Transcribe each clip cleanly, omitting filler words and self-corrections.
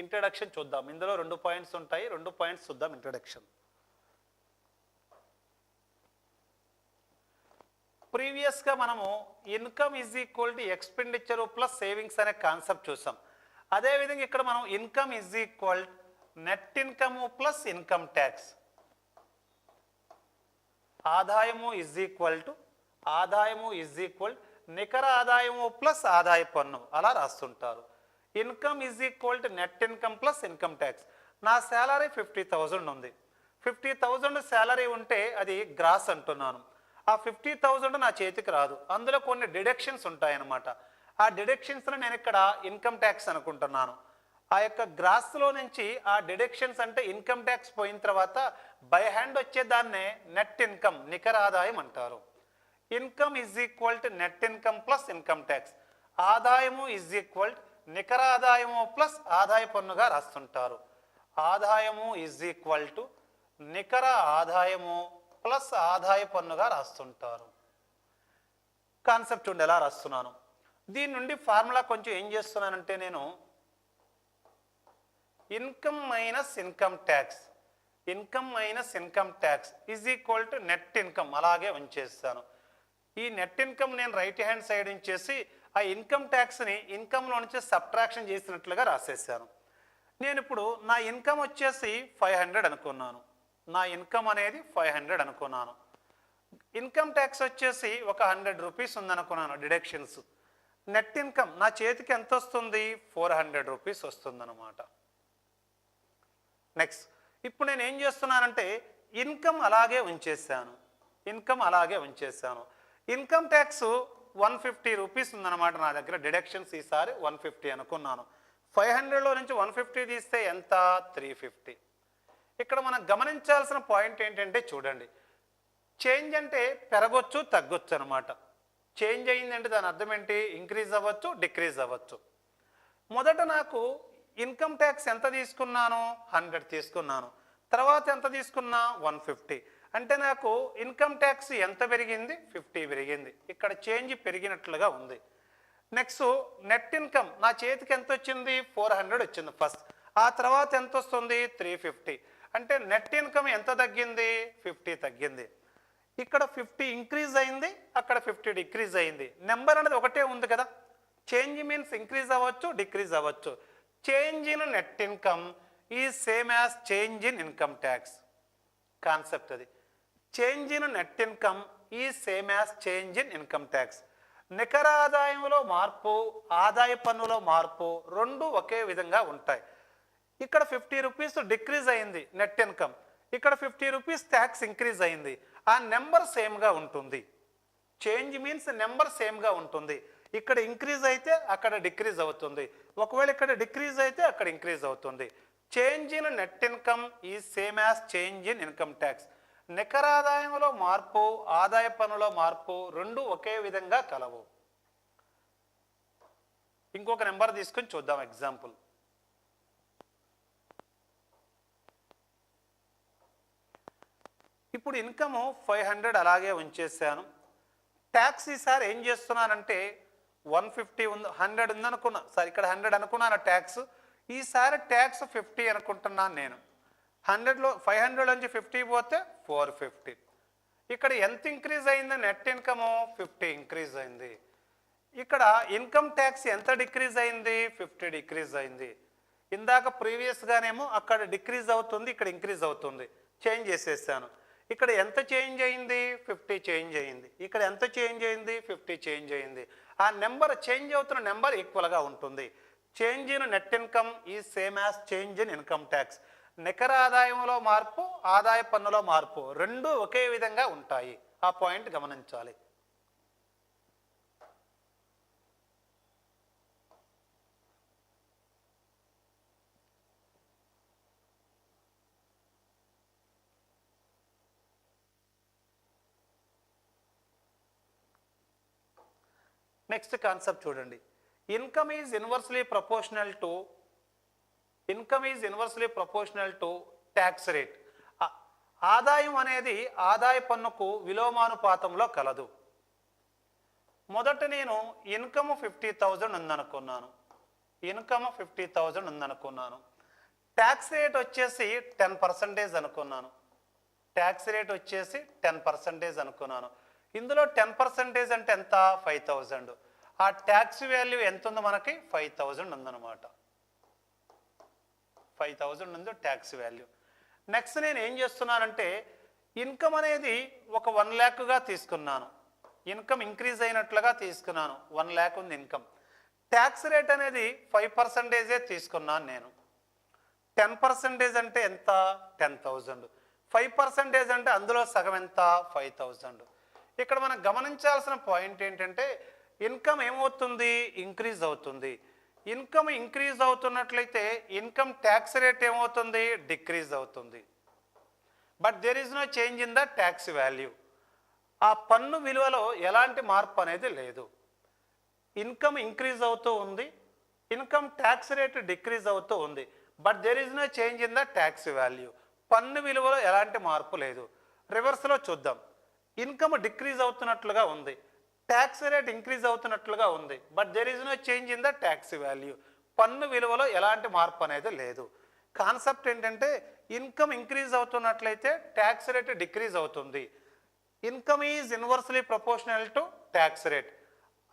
Introduction చూద్దాం. ఇందులో 2 points ఉంటాయి. 2 పాయింట్స్ చూద్దాం. ఇంట్రడక్షన్. ప్రీవియస్గా మనము income is equal to expenditure plus savings అనే కాన్సెప్ట్ చూసాం. అదేవిధంగా ఇక్కడ మనం income is equal net income plus income tax, ఆదాయము ఈజ్ ఈక్వల్ నికర ఆదాయము ప్లస్ ఆదాయ పన్ను అలా రాస్తుంటారు. Income is equal to net income plus income tax. నా శాలరీ 50,000 ఉంది. 50,000 శాలరీ ఉంటే అది గ్రాస్ అంటున్నాను. ఆ 50,000 నా చేతికి రాదు. అందులో కొన్ని డిడక్షన్స్ ఉంటాయన్నమాట. ఆ డిడక్షన్స్లో నేను ఇక్కడ ఇన్కమ్ ట్యాక్స్ అనుకుంటున్నాను. ఆ యొక్క గ్రాస్లో నుంచి ఆ డిడక్షన్స్ అంటే ఇన్కమ్ ట్యాక్స్ పోయిన తర్వాత బై హ్యాండ్ వచ్చేదాన్నే నెట్ ఇన్కమ్ నికర ఆదాయం అంటారు. Income is equal to net income plus income tax, ఆదాయము ఈజ్ ఈక్వల్ నికర ఆదాయము ప్లస్ ఆదాయ పన్నుగా రాస్తుంటారు. ఆదాయము ఈజ్ ఈక్వల్ టు నికర ఆదాయము ప్లస్ ఆదాయ పన్నుగా రాస్తుంటారు. కాన్సెప్ట్ ఉండి ఎలా రాస్తున్నాను. దీని నుండి ఫార్ములా కొంచెం ఏం చేస్తున్నానంటే నేను income minus income tax is equal to net income అలాగే ఉంచేస్తాను. ఈ నెట్ ఇన్కమ్ నేను రైట్ హ్యాండ్ సైడ్ ఉంచేసి ఆ ఇన్కమ్ ట్యాక్స్ని ఇన్కమ్లో నుంచి సబ్ట్రాక్షన్ చేసినట్లుగా రాసేసాను. నేను ఇప్పుడు నా ఇన్కమ్ వచ్చేసి 500 అనుకున్నాను. నా ఇన్కమ్ అనేది 500 అనుకున్నాను. ఇన్కమ్ ట్యాక్స్ వచ్చేసి ఒక 100 రూపీస్ ఉందనుకున్నాను డిడక్షన్స్. నెట్ ఇన్కమ్ నా చేతికి ఎంత వస్తుంది? 400 రూపీస్ వస్తుందన్నమాట. నెక్స్ట్ ఇప్పుడు నేను ఏం చేస్తున్నానంటే ఇన్కమ్ అలాగే ఉంచేసాను. ఇన్కమ్ ట్యాక్స్ 150 రూపీస్ ఉందన్నమాట నా దగ్గర. డిడక్షన్స్ ఈసారి 150 అనుకున్నాను. 500లో నుంచి 150 తీస్తే ఎంత? 350. ఇక్కడ మనం గమనించాల్సిన పాయింట్ ఏంటంటే చూడండి, చేంజ్ అంటే పెరగొచ్చు తగ్గొచ్చు అనమాట. చేంజ్ అయ్యిందంటే దాని అర్థం ఏంటి? ఇంక్రీజ్ అవ్వచ్చు, డిక్రీజ్ అవ్వచ్చు. మొదట నాకు ఇన్కమ్ ట్యాక్స్ ఎంత తీసుకున్నాను? 100 తీసుకున్నాను. తర్వాత ఎంత తీసుకున్నా? 150. అంటే నాకు ఇన్కమ్ ట్యాక్స్ ఎంత పెరిగింది? 50 పెరిగింది. ఇక్కడ చేంజ్ పెరిగినట్లుగా ఉంది. నెక్స్ట్ నెట్ ఇన్కమ్ నా చేతికి ఎంత వచ్చింది? 400 వచ్చింది ఫస్ట్. ఆ తర్వాత ఎంత వస్తుంది? 350. అంటే నెట్ ఇన్కమ్ ఎంత తగ్గింది? 50 తగ్గింది. ఇక్కడ 50 ఇంక్రీజ్ అయింది, అక్కడ 50 డిక్రీజ్ అయింది. నెంబర్ అనేది ఒకటే ఉంది కదా. చేంజ్ మీన్స్ ఇంక్రీజ్ అవ్వచ్చు, డిక్రీజ్ అవ్వచ్చు. Change in net income is same as change in income tax. Concept అది. Change in net income is same as change in income tax. నికర ఆదాయంలో మార్పు, ఆదాయ పన్నులో మార్పు రెండు ఒకే విధంగా ఉంటాయి. ఇక్కడ 50 రూపీస్ డిక్రీజ్ అయింది నెట్ ఇన్కమ్, ఇక్కడ 50 రూపీస్ ట్యాక్స్ ఇంక్రీజ్ అయింది. ఆ నెంబర్ సేమ్గా ఉంటుంది. చేంజ్ మీన్స్ నెంబర్ సేమ్గా ఉంటుంది. ఇక్కడ ఇంక్రీజ్ అయితే అక్కడ డిక్రీజ్ అవుతుంది, ఒకవేళ ఇక్కడ డిక్రీజ్ అయితే అక్కడ ఇంక్రీజ్ అవుతుంది. Change in net income is same as change in income tax. నికర ఆదాయంలో మార్పు, ఆదాయ పన్నులో మార్పు రెండు ఒకే విధంగా కలవు. ఇంకొక నెంబర్ తీసుకొని చూద్దాం ఎగ్జాంపుల్. ఇప్పుడు ఇన్కమ్ 500 అలాగే ఉంచేసాను. ట్యాక్స్ ఈసారి ఏం చేస్తున్నానంటే 150 ఉంది, 100 ఉందనుకున్నా. సరే ఇక్కడ 100 అనుకున్నాను ట్యాక్స్. ఈసారి ట్యాక్స్ 50 అనుకుంటున్నాను నేను. 100లో 500 నుంచి 50 పోతే 450. ఇక్కడ ఎంత ఇంక్రీజ్ అయింది? నెట్ ఇన్కమ్ 50 ఇంక్రీజ్ అయింది. ఇక్కడ ఇన్కమ్ ట్యాక్స్ ఎంత డిక్రీజ్ అయింది? 50 డిక్రీజ్ అయింది. ఇందాక ప్రీవియస్గానేమో అక్కడ డిక్రీజ్ అవుతుంది, ఇక్కడ ఇంక్రీజ్ అవుతుంది. చేంజ్ చేసేసాను. ఇక్కడ ఎంత చేంజ్ అయింది? 50 చేంజ్ అయింది. ఇక్కడ ఎంత చేంజ్ అయింది? 50 చేంజ్ అయింది. ఆ నెంబర్ చేంజ్ అవుతున్న నెంబర్ ఈక్వల్గా ఉంటుంది. Change in net income is same as change in income tax. నికర ఆదాయంలో మార్పు, ఆదాయ పన్నులో మార్పు రెండు ఒకే విధంగా ఉంటాయి. ఆ పాయింట్ గమనించాలి. నెక్స్ట్ కాన్సెప్ట్ చూడండి. Income is inversely proportional to tax rate. ఆదాయం అనేది ఆదాయ పన్నుకు విలోమానుపాతంలో కలదు. మొదట నేను ఇన్కమ్ 50,000 ఉందనుకున్నాను. ఇన్కమ్ 50,000 ఉందనుకున్నాను. ట్యాక్స్ రేట్ వచ్చేసి 10% అనుకున్నాను. ట్యాక్స్ రేట్ వచ్చేసి 10% అనుకున్నాను. ఇందులో 10% అంటే ఎంత? 5,000. ఆ ట్యాక్స్ వాల్యూ ఎంత ఉంది మనకి? 5,000 ఉందన్నమాట. 5,000 ఉంది ట్యాక్స్ వాల్యూ. నెక్స్ట్ నేను ఏం చేస్తున్నానంటే ఇన్కమ్ అనేది ఒక 1 lakh తీసుకున్నాను. ఇన్కమ్ ఇంక్రీజ్ అయినట్లుగా తీసుకున్నాను. 1 lakh ఉంది ఇన్కమ్. ట్యాక్స్ రేట్ అనేది 5% తీసుకున్నాను నేను. 10% అంటే ఎంత? 10,000. 5% అంటే అందులో సగం ఎంత? 5,000. ఇక్కడ మనం గమనించాల్సిన పాయింట్ ఏంటంటే ఇన్కమ్ ఏమవుతుంది? ఇంక్రీజ్ అవుతుంది. ఇన్కమ్ ఇంక్రీజ్ అవుతున్నట్లయితే ఇన్కమ్ ట్యాక్స్ రేట్ ఏమవుతుంది? డిక్రీజ్ అవుతుంది. But there is no change in the tax value. ఆ పన్ను విలువలో ఎలాంటి మార్పు అనేది లేదు. ఇన్కమ్ ఇంక్రీజ్ అవుతూ ఉంది, ఇన్కమ్ ట్యాక్స్ రేట్ డిక్రీజ్ అవుతూ ఉంది. But there is no change in the tax value. పన్ను విలువలో ఎలాంటి మార్పు లేదు. రివర్స్లో చూద్దాం. ఇన్కమ్ డిక్రీజ్ అవుతున్నట్లుగా ఉంది, ట్యాక్స్ రేట్ ఇంక్రీజ్ అవుతున్నట్లుగా ఉంది. But there is no change in the tax value. పన్ను విలువలో ఎలాంటి మార్పు అనేది లేదు. కాన్సెప్ట్ ఏంటంటే ఇన్కమ్ ఇంక్రీజ్ అవుతున్నట్లయితే ట్యాక్స్ రేట్ డిక్రీజ్ అవుతుంది. Income is inversely proportional to tax rate.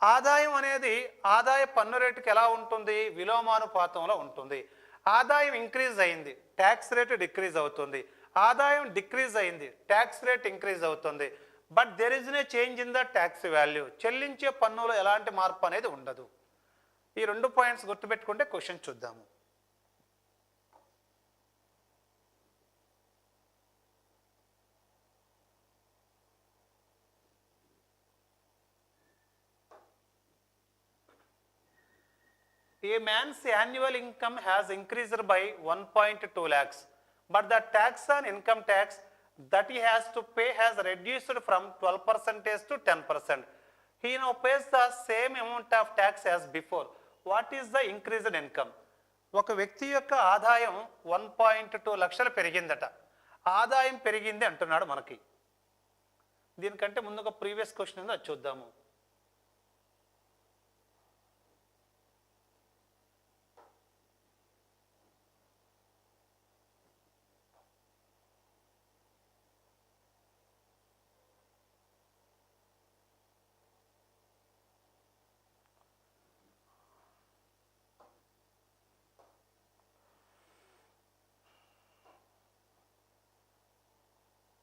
ఆదాయం అనేది ఆదాయ పన్ను రేటుకి ఎలా ఉంటుంది? విలోమానుపాతంలో ఉంటుంది. ఆదాయం ఇంక్రీజ్ అయింది, ట్యాక్స్ రేట్ డిక్రీజ్ అవుతుంది. ఆదాయం డిక్రీజ్ అయింది, ట్యాక్స్ రేట్ ఇంక్రీజ్ అవుతుంది. But there is no change in the tax value. చెల్లించే పన్నులో ఎలాంటి మార్పు అనేది ఉండదు. ఈ 2 పాయింట్స్ గుర్తుపెట్టుకుంటే క్వశ్చన్ చూద్దాము. A man's annual income has increased by 1.2 lakhs, but the tax on income tax that he has to pay has reduced from 12% to 10%. He now pays the same amount of tax as before. What is the increased income? ఒక వ్యక్తి యొక్క ఆదాయం 1.2 లక్షలు పెరిగిందట. ఆదాయం పెరిగింది అంటున్నాడు మనకి. దీనికంటే ముందు ఒక ప్రీవియస్ క్వశ్చన్ ఉంది, అది చూద్దాము.